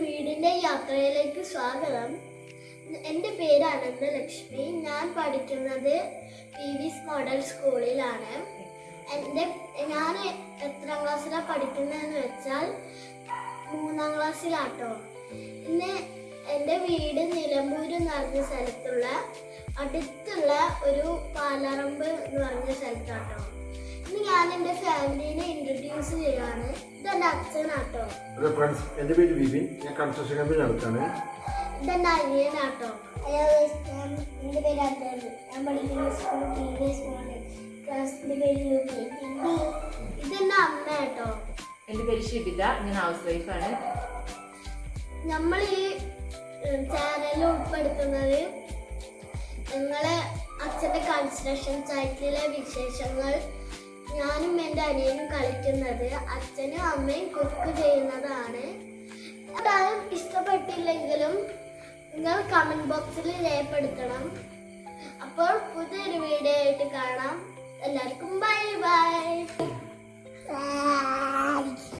വീടിന്റെ യാത്രയിലേക്ക് സ്വാഗതം. എൻ്റെ പേര് അനന്തലക്ഷ്മി. ഞാൻ പഠിക്കുന്നത് PV's മോഡൽ സ്കൂളിലാണ്. ഞാൻ എത്രാം ക്ലാസ്സിലാണ് പഠിക്കുന്നതെന്ന് വെച്ചാൽ 3ാം ക്ലാസ്സിലാട്ടോ. ഇന്ന് എൻ്റെ വീട് നിലമ്പൂർ എന്ന് പറഞ്ഞ സ്ഥലത്തുള്ള അടുത്തുള്ള ഒരു പാലറമ്പ് എന്ന് പറഞ്ഞ സ്ഥലത്താട്ടോ. ഇന്ന് ഞാൻ എൻ്റെ ഫാമിലിനെ ഇൻട്രൊഡ്യൂസ് ചെയ്യുകയാണ്. ഇതെൻ്റെ അച്ഛനാട്ടോ. എൻ്റെ പേര് വിപിൻ. ഞാൻ കൺസ്ട്രക്ഷൻ കമ്പനി നടത്താണ്. ഇതെൻ്റെ അനിയനാട്ടോ. എൻ്റെ പേര് അച്ഛൻ. ഞാൻ പഠിക്കുന്ന സ്കൂൾ PV's മോഡൽ ക്ലാസ്സിൻ്റെ പേര് ഇതെൻ്റെ അമ്മ കേട്ടോ. എൻ്റെ പേര് ഷിബിത. ഞാൻ ഹൗസ് വൈഫാണ്. നമ്മൾ ഈ ചാനലിൽ ഉൾപ്പെടുത്തുന്നത് ഞങ്ങളെ അച്ഛൻ്റെ കൺസ്ട്രക്ഷൻ സൈറ്റിലെ വിശേഷങ്ങൾ, ഞാനും എൻ്റെ അനിയനും കളിക്കുന്നത്, അച്ഛനും അമ്മയും കുക്ക് ചെയ്യുന്നതാണ്. അതായത് ഇഷ്ടപ്പെട്ടില്ലെങ്കിലും നിങ്ങൾ കമൻറ്റ് ബോക്സിൽ രേഖപ്പെടുത്തണം. അപ്പോൾ പുതിയൊരു വീഡിയോ ആയിട്ട് കാണാം. എല്ലാവർക്കും ബൈ ബൈ.